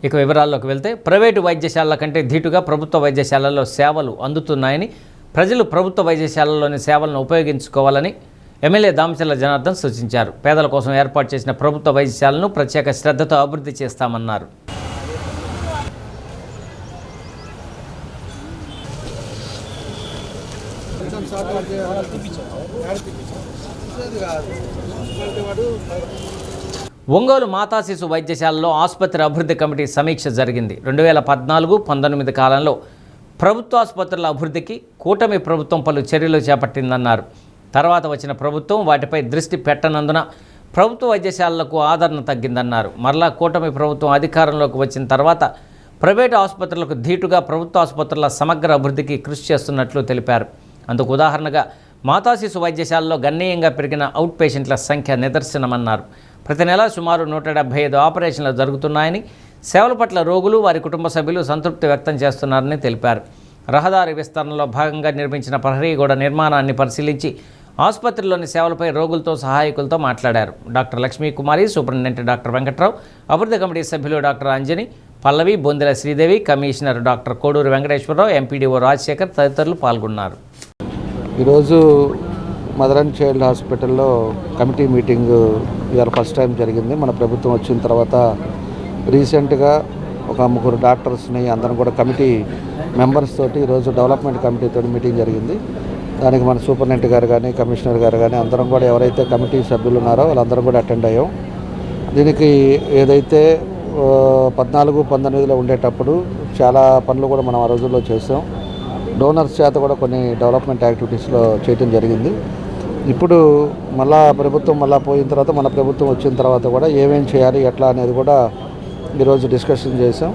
ఇక వివరాల్లోకి వెళ్తే ప్రైవేటు వైద్యశాలల కంటే ధీటుగా ప్రభుత్వ వైద్యశాలల్లో సేవలు అందుతున్నాయని, ప్రజలు ప్రభుత్వ వైద్యశాలల్లోని సేవలను ఉపయోగించుకోవాలని ఎమ్మెల్యే దామచర్ల జనార్దన్ సూచించారు. పేదల కోసం ఏర్పాటు చేసిన ప్రభుత్వ వైద్యశాలను ప్రత్యేక శ్రద్ధతో అభివృద్ధి చేస్తామన్నారు. ఒంగోలు మాతా శిశు వైద్యశాలలో ఆసుపత్రి అభివృద్ధి కమిటీ సమీక్ష జరిగింది. 2014-19 కాలంలో ప్రభుత్వ ఆసుపత్రుల అభివృద్ధికి కూటమి ప్రభుత్వం పలు చర్యలు చేపట్టిందన్నారు. తర్వాత వచ్చిన ప్రభుత్వం వాటిపై దృష్టి పెట్టనందున ప్రభుత్వ వైద్యశాలలకు ఆదరణ తగ్గిందన్నారు. మరలా కూటమి ప్రభుత్వం అధికారంలోకి వచ్చిన తర్వాత ప్రైవేటు ఆసుపత్రులకు ధీటుగా ప్రభుత్వ ఆసుపత్రుల సమగ్ర అభివృద్ధికి కృషి చేస్తున్నట్లు తెలిపారు. అందుకు ఉదాహరణగా మాతా శిశు వైద్యశాలలో గణనీయంగా పెరిగిన అవుట్ పేషెంట్ల సంఖ్య నిదర్శనమన్నారు. ప్రతి నెల సుమారు 175 ఆపరేషన్లు జరుగుతున్నాయని, సేవల పట్ల రోగులు, వారి కుటుంబ సభ్యులు సంతృప్తి వ్యక్తం చేస్తున్నారని తెలిపారు. రహదారి విస్తరణలో భాగంగా నిర్మించిన ప్రహరీ గోడ నిర్మాణాన్ని పరిశీలించి ఆసుపత్రిలోని సేవలపై రోగులతో, సహాయకులతో మాట్లాడారు. Doctor Lakshmikumari, superintendent doctor Venkatrao, అభివృద్ధి కమిటీ సభ్యులు doctor Anjani, Pallavi, Bondela Sridevi, commissioner doctor Koduru Venkateswararao, MPDO Rajasekhar తదితరులు పాల్గొన్నారు. ఈరోజు మదర్ అండ్ చైల్డ్ హాస్పిటల్లో కమిటీ మీటింగ్ ఇవాళ ఫస్ట్ టైం జరిగింది. మన ప్రభుత్వం వచ్చిన తర్వాత రీసెంట్గా ఒక 3 డాక్టర్స్ని అందరం కూడా కమిటీ మెంబర్స్ తోటి ఈరోజు డెవలప్మెంట్ కమిటీతో మీటింగ్ జరిగింది. దానికి మన సూపరింటెండెంట్ గారు కానీ, కమిషనర్ గారు కానీ అందరం కూడా ఎవరైతే కమిటీ సభ్యులు ఉన్నారో వాళ్ళందరం కూడా అటెండ్ అయ్యాం. దీనికి ఏదైతే 14-19లో ఉండేటప్పుడు చాలా పనులు కూడా మనం ఆ రోజుల్లో చేసాం. డోనర్స్ చేత కూడా కొన్ని డెవలప్మెంట్ యాక్టివిటీస్లో చేయడం జరిగింది. ఇప్పుడు ప్రభుత్వం పోయిన తర్వాత మన ప్రభుత్వం వచ్చిన తర్వాత కూడా ఏమేం చేయాలి, ఎట్లా అనేది కూడా ఈరోజు డిస్కషన్ చేసాం.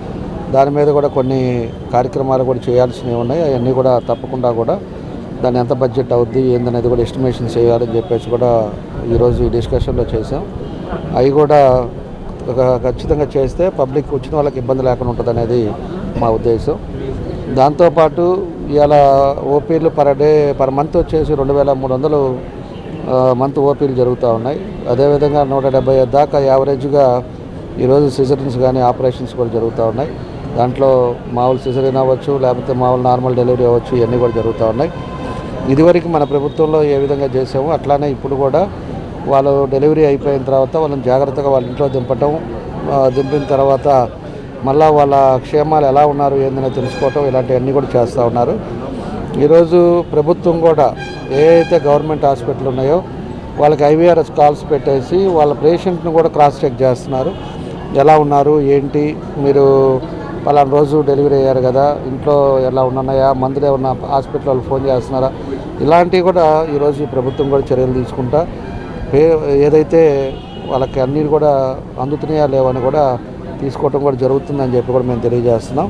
దాని మీద కూడా కొన్ని కార్యక్రమాలు కూడా చేయాల్సినవి ఉన్నాయి. అవన్నీ కూడా తప్పకుండా కూడా దాన్ని ఎంత బడ్జెట్ అవుద్ది ఏందనేది కూడా ఎస్టిమేషన్ చేయాలని చెప్పేసి కూడా ఈరోజు ఈ డిస్కషన్లో చేసాం. అవి కూడా ఖచ్చితంగా చేస్తే పబ్లిక్ వచ్చిన వాళ్ళకి ఇబ్బంది లేకుండా ఉంటుంది అనేది మా ఉద్దేశం. దాంతోపాటు ఇవాళ ఓపీలు పర్ మంత్ వచ్చేసి 2300 మంత్ ఓపీలు జరుగుతూ ఉన్నాయి. అదేవిధంగా 175 దాకా యావరేజ్గా ఈరోజు సిజరీన్స్ కానీ ఆపరేషన్స్ కూడా జరుగుతూ ఉన్నాయి. దాంట్లో మామూలు సిజరీన్ అవ్వచ్చు, లేకపోతే మామూలు నార్మల్ డెలివరీ అవ్వచ్చు, ఇవన్నీ కూడా జరుగుతూ ఉన్నాయి. ఇదివరకు మన ప్రభుత్వంలో ఏ విధంగా చేసామో అట్లానే ఇప్పుడు కూడా వాళ్ళు డెలివరీ అయిపోయిన తర్వాత వాళ్ళని జాగ్రత్తగా వాళ్ళ ఇంట్లో దింపిన తర్వాత మళ్ళీ వాళ్ళ క్షేమాలు ఎలా ఉన్నారు ఏందని తెలుసుకోవటం, ఇలాంటివన్నీ కూడా చేస్తూ ఉన్నారు. ఈరోజు ప్రభుత్వం కూడా ఏదైతే గవర్నమెంట్ హాస్పిటల్ ఉన్నాయో వాళ్ళకి IVRS కాల్స్ పెట్టేసి వాళ్ళ పేషెంట్ని కూడా క్రాస్ చెక్ చేస్తున్నారు. ఎలా ఉన్నారు ఏంటి, మీరు పలానా రోజు డెలివరీ అయ్యారు కదా, ఇంట్లో ఎలా ఉన్నాయా, మందులు ఏమన్నా హాస్పిటల్ వాళ్ళు ఫోన్ చేస్తున్నారా, ఇలాంటివి కూడా ఈరోజు ఈ ప్రభుత్వం కూడా చర్యలు తీసుకుంటా ఏదైతే వాళ్ళకి అన్నీ కూడా అందుతున్నాయా లేవని కూడా తీసుకోవటం కూడా జరుగుతుందని చెప్పి కూడా మేము తెలియజేస్తున్నాం.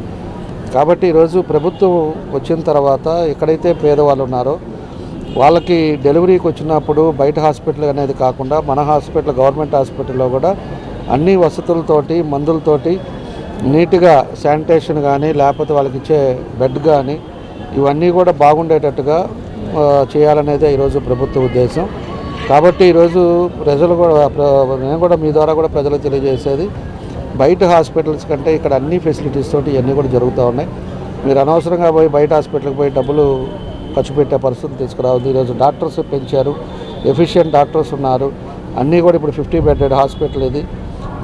కాబట్టి ఈరోజు ప్రభుత్వం వచ్చిన తర్వాత ఎక్కడైతే పేదవాళ్ళు ఉన్నారో వాళ్ళకి డెలివరీకి వచ్చినప్పుడు బయట హాస్పిటల్ అనేది కాకుండా మన హాస్పిటల్, గవర్నమెంట్ హాస్పిటల్లో కూడా అన్ని వసతులతోటి, మందులతోటి నీట్గా శానిటేషన్ కానీ లేకపోతే వాళ్ళకి ఇచ్చే బెడ్ కానీ ఇవన్నీ కూడా బాగుండేటట్టుగా చేయాలనేదే ఈరోజు ప్రభుత్వ ఉద్దేశం. కాబట్టి ఈరోజు ప్రజలు కూడా, నేను కూడా మీ ద్వారా కూడా ప్రజలకు తెలియజేసేది, బయట హాస్పిటల్స్ కంటే ఇక్కడ అన్ని ఫెసిలిటీస్ తోటి ఇవన్నీ కూడా జరుగుతూ ఉన్నాయి. మీరు అనవసరంగా పోయి బయట హాస్పిటల్కి పోయి డబ్బులు ఖర్చు పెట్టే పరిస్థితి తీసుకురావద్దు. ఈరోజు డాక్టర్స్ పెంచారు, ఎఫిషియెంట్ డాక్టర్స్ ఉన్నారు. అన్నీ కూడా ఇప్పుడు 50 బెడెడ్ హాస్పిటల్ ఇది.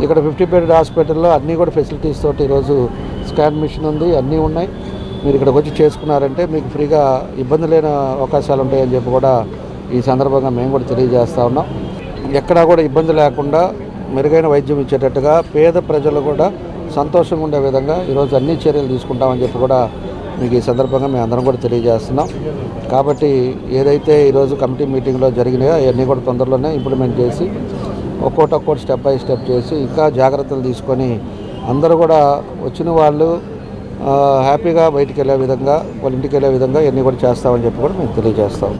ఇక్కడ 50 బెడెడ్ హాస్పిటల్లో అన్నీ కూడా ఫెసిలిటీస్ తోటి ఈరోజు స్కాన్ మిషన్ ఉంది, అన్నీ ఉన్నాయి. మీరు ఇక్కడికి వచ్చి చేసుకున్నారంటే మీకు ఫ్రీగా ఇబ్బంది లేని అవకాశాలు ఉంటాయని చెప్పి కూడా ఈ సందర్భంగా మేము కూడా తెలియజేస్తూ ఉన్నాం. ఎక్కడా కూడా ఇబ్బంది లేకుండా మెరుగైన వైద్యం ఇచ్చేటట్టుగా పేద ప్రజలు కూడా సంతోషంగా ఉండే విధంగా ఈరోజు అన్ని చర్యలు తీసుకుంటామని చెప్పి కూడా మీకు ఈ సందర్భంగా మేము అందరం కూడా తెలియజేస్తున్నాం. కాబట్టి ఏదైతే ఈరోజు కమిటీ మీటింగ్లో జరిగినాయో అవన్నీ కూడా తొందరలోనే ఇంప్లిమెంట్ చేసి ఒక్కోటి స్టెప్ బై స్టెప్ చేసి ఇంకా జాగ్రత్తలు తీసుకొని అందరూ కూడా వచ్చిన వాళ్ళు హ్యాపీగా బయటికి వెళ్ళే విధంగా, వాళ్ళ ఇంటికి వెళ్ళే విధంగా ఇవన్నీ కూడా చేస్తామని చెప్పి కూడా మేము తెలియజేస్తాం.